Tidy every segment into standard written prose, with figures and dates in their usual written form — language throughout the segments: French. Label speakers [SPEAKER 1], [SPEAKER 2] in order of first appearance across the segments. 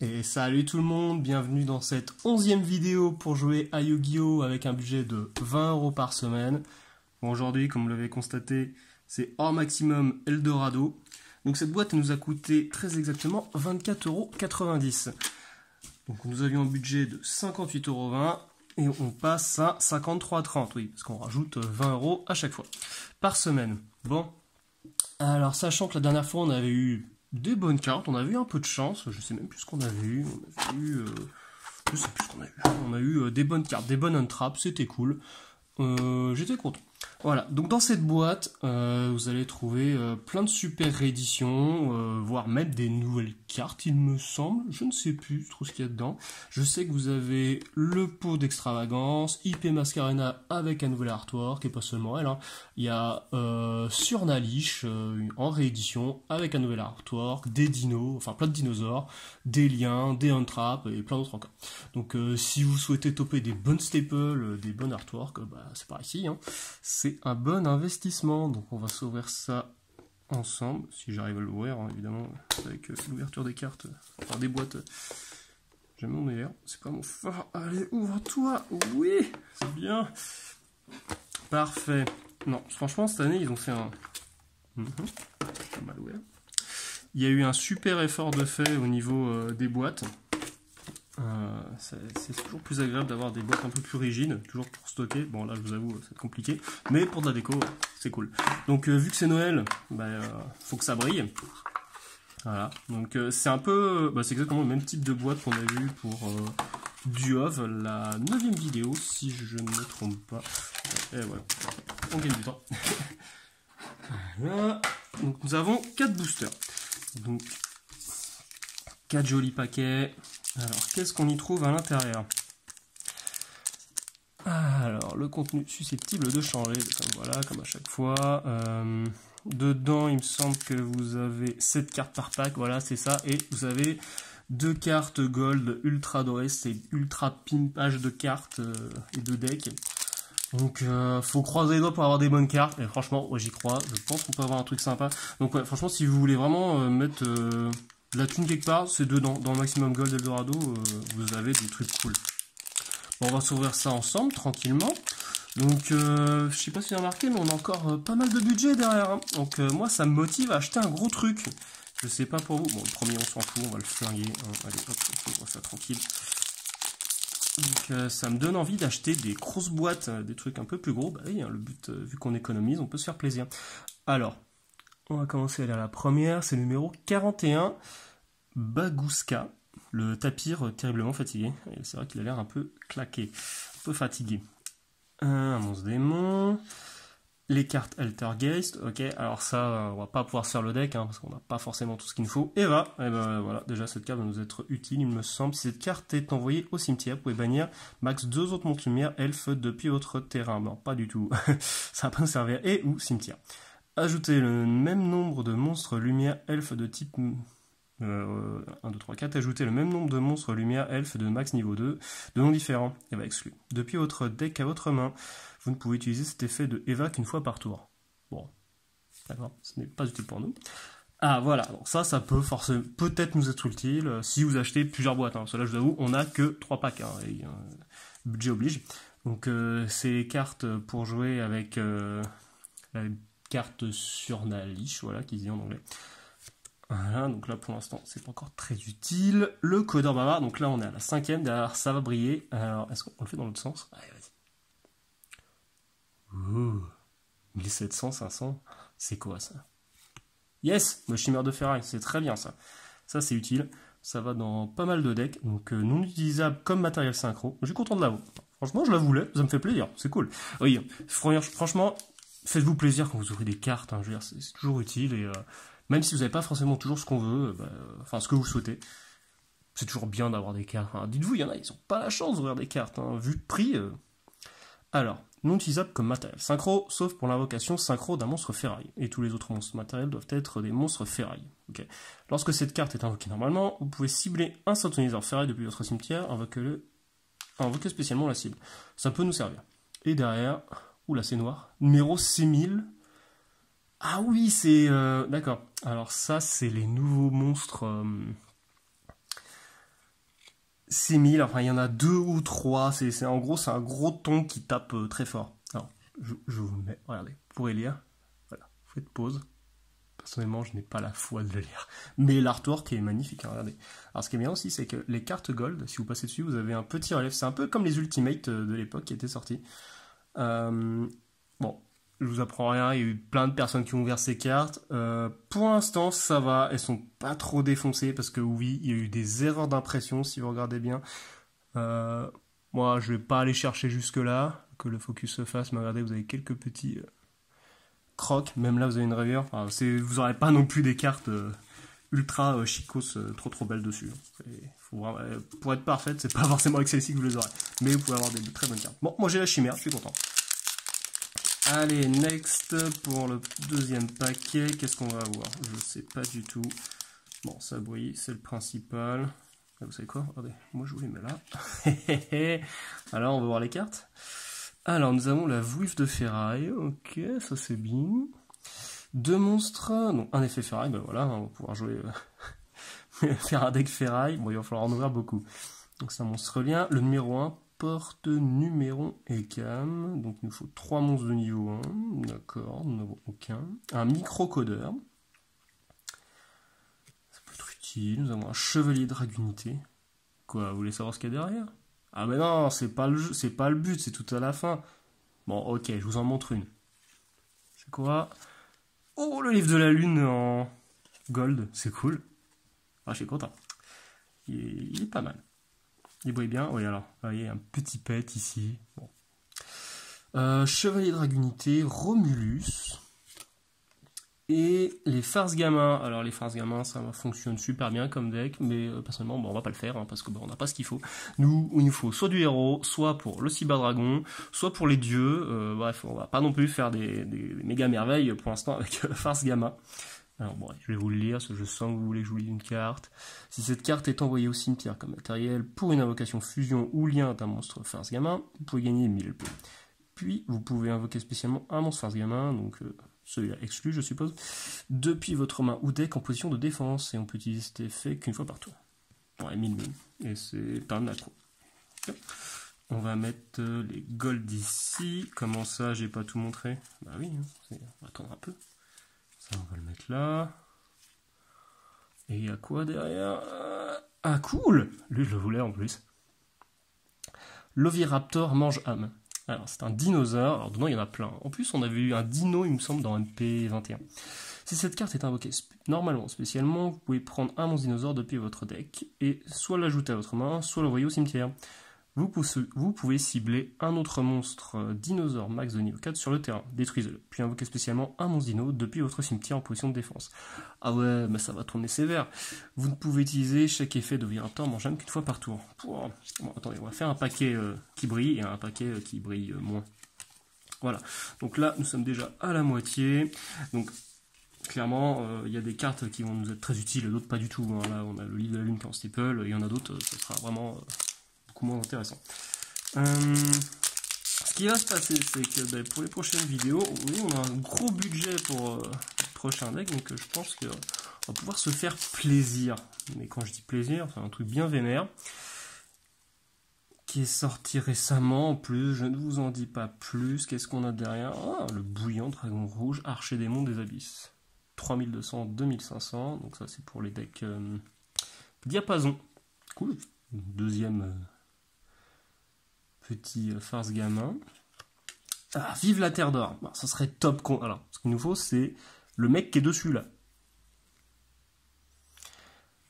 [SPEAKER 1] Et salut tout le monde, bienvenue dans cette 11e vidéo pour jouer à Yu-Gi-Oh! Avec un budget de 20 € par semaine. Bon, aujourd'hui, comme vous l'avez constaté, c'est hors maximum Eldorado. Donc cette boîte nous a coûté très exactement 24,90 €. Donc nous avions un budget de 58,20 € et on passe à 53,30 €, oui, parce qu'on rajoute 20 € à chaque fois, par semaine. Bon, alors sachant que la dernière fois on avait eu des bonnes cartes, on avait eu un peu de chance, je sais même plus ce qu'on avait eu, je sais plus ce qu'on a eu, on a eu des bonnes cartes, des bonnes untraps, c'était cool, j'étais content. Voilà, donc dans cette boîte, vous allez trouver plein de super rééditions, voire même des nouvelles cartes, il me semble. Je ne sais plus trop ce qu'il y a dedans. Je sais que vous avez le pot d'extravagance, IP Mascarena avec un nouvel artwork, et pas seulement elle. Hein. Il y a Surnalish en réédition avec un nouvel artwork, des dinos, enfin plein de dinosaures, des liens, des untraps et plein d'autres encore. Donc si vous souhaitez toper des bonnes staples, des bonnes artworks, c'est par ici. Hein. C'est un bon investissement, donc on va s'ouvrir ça ensemble, si j'arrive à l'ouvrir, hein, évidemment, avec l'ouverture des cartes, enfin des boîtes, jamais mon meilleur, c'est pas mon fort, allez, ouvre-toi, oui, c'est bien, parfait, non, franchement, cette année, ils ont fait un, pas mal ouvert, il y a eu un super effort de fait au niveau des boîtes. C'est toujours plus agréable d'avoir des boîtes un peu plus rigides, toujours pour stocker. Bon là je vous avoue c'est compliqué, mais pour de la déco c'est cool. Donc vu que c'est Noël, faut que ça brille. Voilà, donc c'est un peu, c'est exactement le même type de boîte qu'on a vu pour Duov, la 9e vidéo si je ne me trompe pas. Et voilà, on gagne du temps. Voilà. Donc nous avons 4 boosters, donc 4 jolis paquets. Alors, qu'est-ce qu'on y trouve à l'intérieur? Alors, le contenu susceptible de changer, comme à chaque fois. Dedans, il me semble que vous avez 7 cartes par pack, voilà, c'est ça. Et vous avez 2 cartes gold ultra dorées, c'est ultra pimpage de cartes et de decks. Donc, faut croiser les doigts pour avoir des bonnes cartes. Et franchement, j'y crois, je pense qu'on peut avoir un truc sympa. Donc, ouais, franchement, si vous voulez vraiment mettre... de la thune quelque part, c'est dedans. Dans Maximum Gold Eldorado, vous avez des trucs cool. Bon, on va s'ouvrir ça ensemble, tranquillement. Donc, je sais pas si vous avez remarqué, mais on a encore pas mal de budget derrière. Hein. Donc, moi, ça me motive à acheter un gros truc. Je sais pas pour vous. Bon, le premier, on s'en fout, on va le flinguer. Hein. Allez, hop, on voit ça tranquille. Donc, ça me donne envie d'acheter des grosses boîtes, des trucs un peu plus gros. Bah oui, hein, le but, vu qu'on économise, on peut se faire plaisir. Alors, on va commencer à lire la première, c'est le numéro 41, Bagouska, le tapir terriblement fatigué. C'est vrai qu'il a l'air un peu claqué, un peu fatigué. Un monstre démon, les cartes Altergeist, ok, alors ça, on va pas pouvoir se faire le deck, hein, parce qu'on n'a pas forcément tout ce qu'il nous faut. Eva, et voilà, déjà cette carte va nous être utile, il me semble. Si cette carte est envoyée au cimetière, vous pouvez bannir max 2 autres monstres lumière elfes depuis votre terrain. Non, pas du tout, ça va pas nous servir, et ou cimetière. Ajoutez le même nombre de monstres lumière elfes de type 1, 2, 3, 4. Ajoutez le même nombre de monstres lumière elfes de max niveau 2 de noms différents. Eva exclu. Depuis votre deck à votre main, vous ne pouvez utiliser cet effet de Eva qu'une fois par tour. Bon, d'accord, ce n'est pas utile pour nous. Ah voilà, donc ça peut forcément peut-être nous être utile si vous achetez plusieurs boîtes. Hein. Parce que là, je vous avoue, on n'a que 3 packs. Hein, et, budget oblige. Donc c'est les cartes pour jouer avec la carte Surnalish, voilà, qui dit en anglais. Voilà, donc là pour l'instant c'est pas encore très utile. Le codeur bavard, donc là on est à la 5e, derrière ça va briller. Alors est-ce qu'on le fait dans l'autre sens? Allez, vas-y. 1700, 500, c'est quoi ça? Yes, le chimère de ferraille, c'est très bien ça. Ça c'est utile, ça va dans pas mal de decks, donc non utilisable comme matériel synchro. Je suis content de l'avoir. Franchement je la voulais, ça me fait plaisir, c'est cool. Oui, franchement, faites-vous plaisir quand vous ouvrez des cartes, hein, je veux dire, c'est toujours utile et même si vous n'avez pas forcément toujours ce qu'on veut, enfin ce que vous souhaitez, c'est toujours bien d'avoir des cartes. Hein. Dites-vous, il y en a, ils n'ont pas la chance d'ouvrir des cartes, hein, vu le prix. Alors, non utilisable comme matériel synchro, sauf pour l'invocation synchro d'un monstre ferraille. Et tous les autres monstres matériels doivent être des monstres ferraille. Okay. Lorsque cette carte est invoquée normalement, vous pouvez cibler un synthoniseur ferraille depuis votre cimetière, invoquer spécialement la cible. Ça peut nous servir. Et derrière, oula c'est noir, numéro 6000. Ah oui, c'est... d'accord. Alors ça, c'est les nouveaux monstres... 6000, enfin il y en a 2 ou 3, en gros c'est un gros ton qui tape très fort. Alors, je vous le mets, regardez, vous pourrez lire, voilà, vous faites pause. Personnellement, je n'ai pas la foi de le lire. Mais l'artwork est magnifique, hein, regardez. Alors ce qui est bien aussi, c'est que les cartes Gold, si vous passez dessus, vous avez un petit relief. C'est un peu comme les Ultimate de l'époque qui étaient sortis. Bon, je vous apprends rien, il y a eu plein de personnes qui ont ouvert ces cartes. Pour l'instant, ça va, elles sont pas trop défoncées, parce que oui, il y a eu des erreurs d'impression, si vous regardez bien. Moi, je vais pas aller chercher jusque-là, que le focus se fasse, mais regardez, vous avez quelques petits crocs, même là vous avez une rayure. Enfin, vous n'aurez pas non plus des cartes ultra chicos trop belles dessus. Pour être parfaite, c'est pas forcément avec celle-ci que vous les aurez, mais vous pouvez avoir des très bonnes cartes. Bon, moi j'ai la chimère, je suis content. Allez, next, pour le deuxième paquet, qu'est-ce qu'on va avoir? Je sais pas du tout. Bon, ça brille, c'est le principal. Vous savez quoi? Regardez, moi je vous les mets là. Alors, on va voir les cartes. Alors, nous avons la Vouif de ferraille. Ok, ça c'est bien. 2 monstres. Non, un effet ferraille, ben voilà, on va pouvoir jouer. Faire un deck ferraille. Bon, il va falloir en ouvrir beaucoup. Donc, c'est un monstre lien. Le numéro 1 porte numéro et cam. Donc, il nous faut 3 monstres de niveau 1. D'accord, nous n'avons aucun. Un micro-codeur. Ça peut être utile. Nous avons un chevalier dragunité. Quoi, vous voulez savoir ce qu'il y a derrière? Ah mais non, c'est pas le but, c'est tout à la fin. Bon, ok, je vous en montre une. C'est quoi? Oh, le livre de la lune en gold, c'est cool. Ah, je suis content. Il est pas mal. Il brille bien. Oui, alors, vous voyez, un petit pet ici. Bon. Chevalier Dragunité, Romulus. Et les farces gamins. Alors les farces gamins, ça fonctionne super bien comme deck, mais personnellement, bon, on va pas le faire, hein, parce que on n'a pas ce qu'il faut. Il nous faut soit du héros, soit pour le cyberdragon, soit pour les dieux. Bref, on va pas non plus faire des méga merveilles pour l'instant avec farce gamma. Alors bon, je vais vous le lire, parce que je sens que vous voulez que je vous lise une carte. Si cette carte est envoyée au cimetière comme matériel pour une invocation fusion ou lien d'un monstre farce gamin, vous pouvez gagner 1000 points. Puis, vous pouvez invoquer spécialement un monstre farce gamin, donc celui-là exclu, je suppose, depuis votre main ou deck en position de défense, et on peut utiliser cet effet qu'une fois par tour. Ouais, 1000, et c'est un accro. Okay. On va mettre les gold ici. Comment ça, j'ai pas tout montré? Bah oui, hein, on va attendre un peu. Ça, on va le mettre là. Et il y a quoi derrière? Ah, cool! Lui, je le voulais en plus. L'Oviraptor mange âme. Alors, c'est un dinosaure. Alors, dedans, il y en a plein. En plus, on avait eu un dino, il me semble, dans MP21. Si cette carte est invoquée normalement, spécialement, vous pouvez prendre un monstre dinosaure depuis votre deck et soit l'ajouter à votre main, soit l'envoyer au cimetière. Vous pouvez cibler un autre monstre dinosaure max de niveau 4 sur le terrain. Détruisez-le. Puis invoquez spécialement un monstre dino depuis votre cimetière en position de défense. Ah ouais, mais ça va tourner sévère. Vous ne pouvez utiliser chaque effet d'Oviraptor mangeable qu'une fois par tour. Bon, attendez, on va faire un paquet qui brille et un paquet qui brille moins. Voilà. Donc là, nous sommes déjà à la moitié. Donc, clairement, il y a des cartes qui vont nous être très utiles, d'autres pas du tout. Hein. Là, on a le livre de la lune qui est en staple, il y en a d'autres, ce sera vraiment beaucoup moins intéressant. Ce qui va se passer, c'est que pour les prochaines vidéos, oui, on a un gros budget pour le prochain deck, donc je pense qu'on va pouvoir se faire plaisir. Mais quand je dis plaisir, c'est un truc bien vénère, qui est sorti récemment en plus, je ne vous en dis pas plus. Qu'est-ce qu'on a derrière? Ah, le bouillant dragon rouge, archer démon des abysses. 3200, 2500, donc ça c'est pour les decks diapason. Cool. Deuxième petit farce gamin. Ah, vive la terre d'or. Bon, ça serait top. Alors, ce qu'il nous faut, c'est le mec qui est dessus là.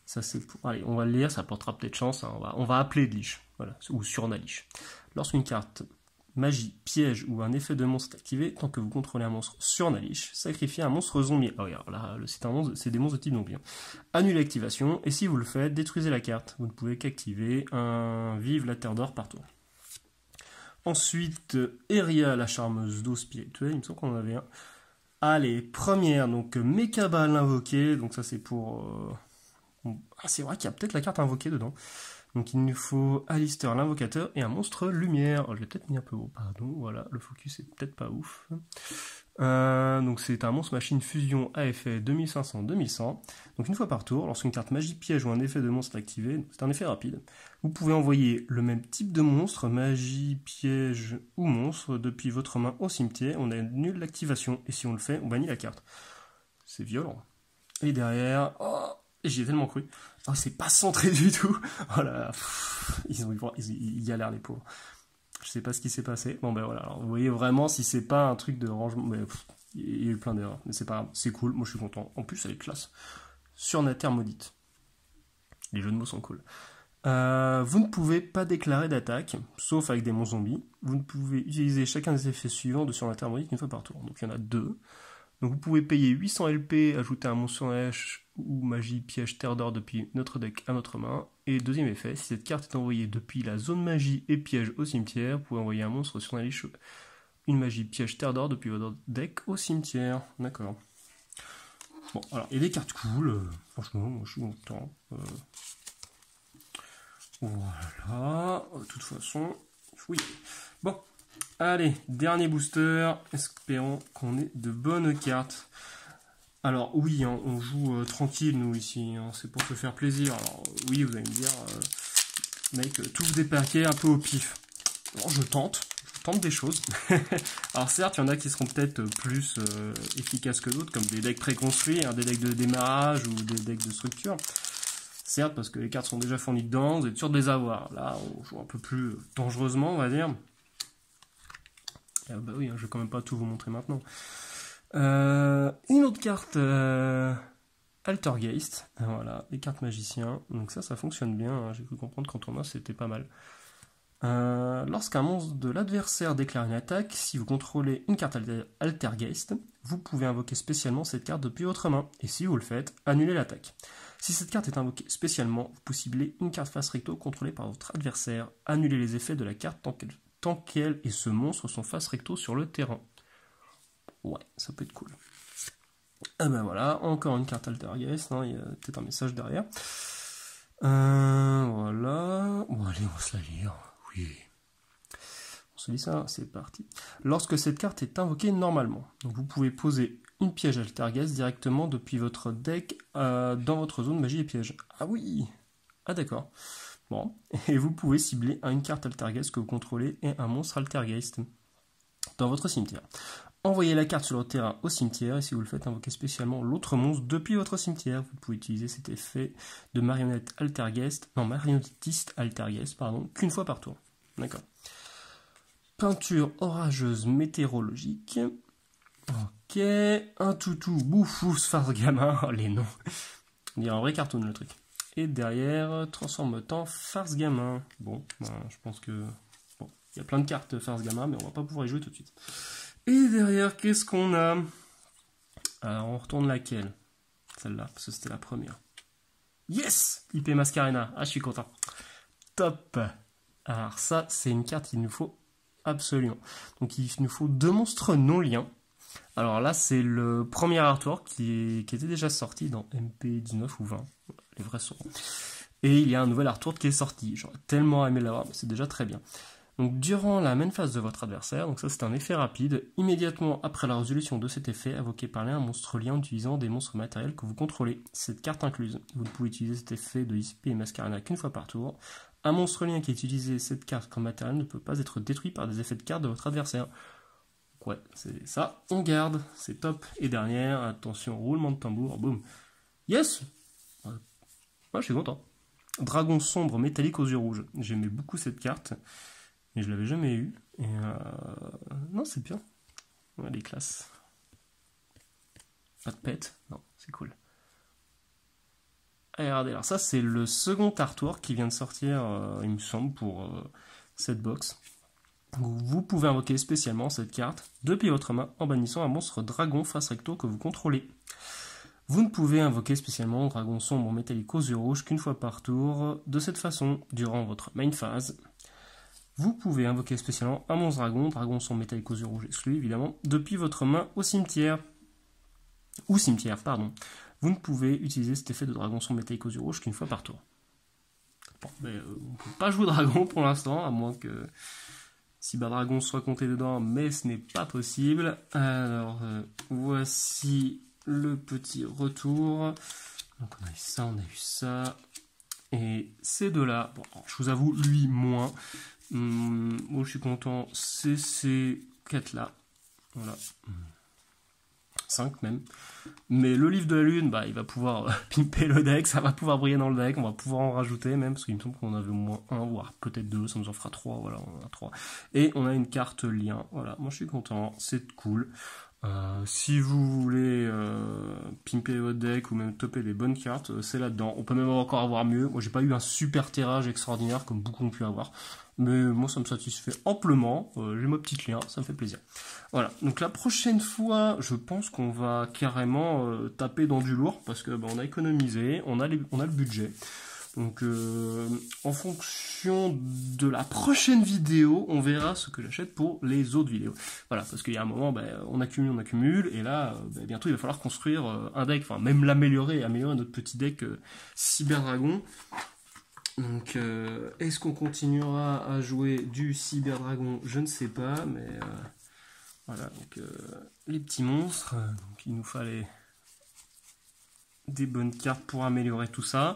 [SPEAKER 1] Ça c'est pour... Allez, on va le lire, ça portera peut-être chance. Hein. On va appeler de Lich, voilà, ou Surnalich. Lorsqu'une carte magie, piège ou un effet de monstre est activé, tant que vous contrôlez un monstre Surnalich, sacrifiez un monstre zombie. Oh, regarde, là, c'est des monstres de type zombie. Annulez l'activation, et si vous le faites, détruisez la carte. Vous ne pouvez qu'activer un vive la terre d'or par tour. Ensuite, Eria, la charmeuse d'eau spirituelle, il me semble qu'on en avait un. Allez, première, donc Mekaba l'invoqué, donc ça c'est pour... Ah, c'est vrai qu'il y a peut-être la carte invoquée dedans. Donc il nous faut Alistair l'invocateur et un monstre lumière. Oh, je l'ai peut-être mis un peu haut, pardon, voilà, le focus est peut-être pas ouf. Donc c'est un monstre machine fusion à effet 2500-2100. Donc une fois par tour, lorsqu'une carte magie piège ou un effet de monstre est activé, c'est un effet rapide, vous pouvez envoyer le même type de monstre, magie, piège ou monstre, depuis votre main au cimetière. On annule l'activation et si on le fait, on bannit la carte. C'est violent. Et derrière, oh, j'y ai tellement cru. Oh, c'est pas centré du tout. Oh là là, ils galèrent les pauvres. Je sais pas ce qui s'est passé. Bon ben voilà, alors, vous voyez vraiment si c'est pas un truc de rangement, mais, il y a eu plein d'erreurs, mais c'est pas grave, c'est cool, moi je suis content. En plus elle est classe. Surnature maudite. Les jeux de mots sont cool. Vous ne pouvez pas déclarer d'attaque, sauf avec des monstres zombies. Vous ne pouvez utiliser chacun des effets suivants de Surnature maudite une fois par tour. Donc il y en a 2. Donc vous pouvez payer 800 LP, ajouter un monstre sur H ou magie, piège, terre d'or depuis notre deck à notre main. Et deuxième effet, si cette carte est envoyée depuis la zone magie et piège au cimetière, vous pouvez envoyer un monstre sur une magie, piège, terre d'or depuis votre deck au cimetière. D'accord. Bon, alors, il y a des cartes cool, franchement, moi je suis content. Voilà, de toute façon, oui. Bon. Allez, dernier booster, espérons qu'on ait de bonnes cartes. Alors oui, hein, on joue tranquille nous ici, hein, c'est pour se faire plaisir. Alors oui, vous allez me dire, mec, tous des paquets un peu au pif. Alors je tente des choses. Alors certes, il y en a qui seront peut-être plus efficaces que d'autres, comme des decks préconstruits, hein, des decks de démarrage ou des decks de structure. Certes, parce que les cartes sont déjà fournies dedans, vous êtes sûr de les avoir. Là, on joue un peu plus dangereusement, on va dire. Ah bah oui, je vais quand même pas tout vous montrer maintenant. Une autre carte Altergeist, voilà, les cartes magiciens. Donc ça fonctionne bien, hein. J'ai cru comprendre quand on a, c'était pas mal. Lorsqu'un monstre de l'adversaire déclare une attaque, si vous contrôlez une carte Altergeist, vous pouvez invoquer spécialement cette carte depuis votre main. Et si vous le faites, annulez l'attaque. Si cette carte est invoquée spécialement, vous pouvez cibler une carte face recto contrôlée par votre adversaire. Annulez les effets de la carte tant qu'elle et ce monstre sont face recto sur le terrain. Ouais, ça peut être cool. Ah ben voilà, encore une carte Altergeist, hein, il y a peut-être un message derrière. Voilà. Bon allez, on va se la lire. Oui. On se lit ça, c'est parti. Lorsque cette carte est invoquée normalement, donc vous pouvez poser une piège Altergeist directement depuis votre deck dans votre zone magie et piège. Ah oui. Ah d'accord. Bon, et vous pouvez cibler une carte Altergeist que vous contrôlez et un monstre Altergeist dans votre cimetière. Envoyez la carte sur le terrain au cimetière et si vous le faites, invoquez spécialement l'autre monstre depuis votre cimetière. Vous pouvez utiliser cet effet de marionnettiste Altergeist, qu'une fois par tour. D'accord. Peinture orageuse météorologique. Ok. Un toutou, boufou, Sphars gamin. Oh, les noms. On dirait un vrai cartoon le truc. Et derrière, transforme-temps Farce Gamin. Bon, ben, je pense que... Bon, il y a plein de cartes Farce Gamin, mais on va pas pouvoir y jouer tout de suite. Et derrière, qu'est-ce qu'on a? Alors, on retourne laquelle? Celle-là, parce que c'était la première. Yes! IP Mascarena. Ah, je suis content. Top! Alors ça, c'est une carte qu'il nous faut absolument. Donc il nous faut 2 monstres non liens. Alors là, c'est le premier artwork qui était déjà sorti dans MP19 ou 20. Les vrais seront. Et il y a un nouvel artwork qui est sorti. J'aurais tellement aimé l'avoir, mais c'est déjà très bien. Donc durant la main phase de votre adversaire, donc ça c'est un effet rapide, immédiatement après la résolution de cet effet, invoquez par là un monstre lien en utilisant des monstres matériels que vous contrôlez, cette carte incluse. Vous ne pouvez utiliser cet effet de IP et Mascarena qu'une fois par tour. Un monstre lien qui utilise cette carte comme matériel ne peut pas être détruit par des effets de carte de votre adversaire. Ouais, c'est ça, on garde, c'est top. Et dernière, attention, roulement de tambour, boum. Yes! Ouais, je suis content. Dragon sombre métallique aux yeux rouges. J'aimais beaucoup cette carte, mais je l'avais jamais eu. Et non, c'est bien. Ouais, elle est classe. Pas de pète, non, c'est cool. Allez, regardez, alors ça c'est le second artwork qui vient de sortir, il me semble, pour cette box. Vous pouvez invoquer spécialement cette carte depuis votre main en bannissant un monstre dragon face recto que vous contrôlez. Vous ne pouvez invoquer spécialement dragon sombre métallique aux yeux rouges qu'une fois par tour. De cette façon, durant votre main phase, vous pouvez invoquer spécialement un monstre dragon sombre métallique aux yeux rouges exclu évidemment, depuis votre main au cimetière. Ou cimetière, pardon. Vous ne pouvez utiliser cet effet de dragon sombre métallique aux yeux rouges qu'une fois par tour. Bon, mais on ne peut pas jouer dragon pour l'instant, à moins que Cyberdragon soit compté dedans, mais ce n'est pas possible. Alors, voici le petit retour. Donc on a eu ça, on a eu ça. Et ces deux-là, bon, je vous avoue, lui, moins. Moi, je suis content, c'est ces 4-là. Voilà. 5 même. Mais le livre de la lune, bah, il va pouvoir pimper le deck, ça va pouvoir briller dans le deck, on va pouvoir en rajouter même, parce qu'il me semble qu'on avait au moins 1, voire peut-être 2, ça nous en fera 3, voilà, on a 3. Et on a une carte lien, voilà, moi je suis content, c'est cool. Si vous voulez pimper votre deck ou même topper des bonnes cartes, c'est là-dedans. On peut même encore avoir mieux. Moi, j'ai pas eu un super tirage extraordinaire comme beaucoup ont pu avoir, mais moi, ça me satisfait amplement. J'ai ma petite lien, ça me fait plaisir. Voilà. Donc la prochaine fois, je pense qu'on va carrément taper dans du lourd parce que bah, on a économisé, on a le budget. Donc en fonction de la prochaine vidéo, on verra ce que j'achète pour les autres vidéos. Voilà, parce qu'il y a un moment, on accumule, et là, bientôt il va falloir construire un deck, enfin même l'améliorer, et améliorer notre petit deck Cyberdragon. Donc est-ce qu'on continuera à jouer du Cyberdragon? Je ne sais pas, mais voilà, donc les petits monstres, donc il nous fallait des bonnes cartes pour améliorer tout ça.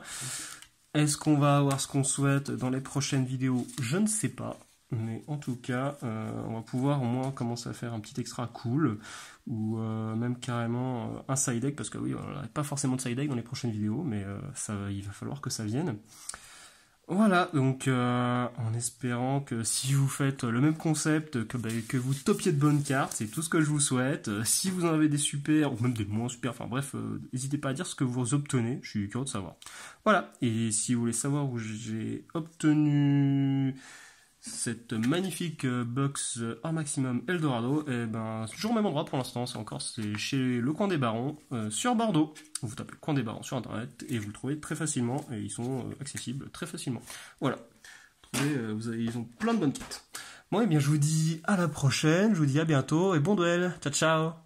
[SPEAKER 1] Est-ce qu'on va avoir ce qu'on souhaite dans les prochaines vidéos? Je ne sais pas. Mais en tout cas, on va pouvoir au moins commencer à faire un petit extra cool. Ou même carrément un side deck. Parce que oui, on n'aurait pas forcément de side deck dans les prochaines vidéos. Mais il va falloir que ça vienne. Voilà, donc en espérant que si vous faites le même concept, que vous topiez de bonnes cartes, c'est tout ce que je vous souhaite. Si vous en avez des super, ou même des moins super, enfin bref, n'hésitez pas à dire ce que vous obtenez, je suis curieux de savoir. Voilà, et si vous voulez savoir où j'ai obtenu cette magnifique box Or Maximum Eldorado, et ben c'est toujours au même endroit pour l'instant, c'est chez le Coin des Barons sur Bordeaux. Vous tapez Coin des Barons sur internet et vous le trouvez très facilement, et ils sont accessibles très facilement. Voilà, ils ont plein de bonnes cartes. Bon, et bien je vous dis à la prochaine, je vous dis à bientôt et bon duel, ciao ciao.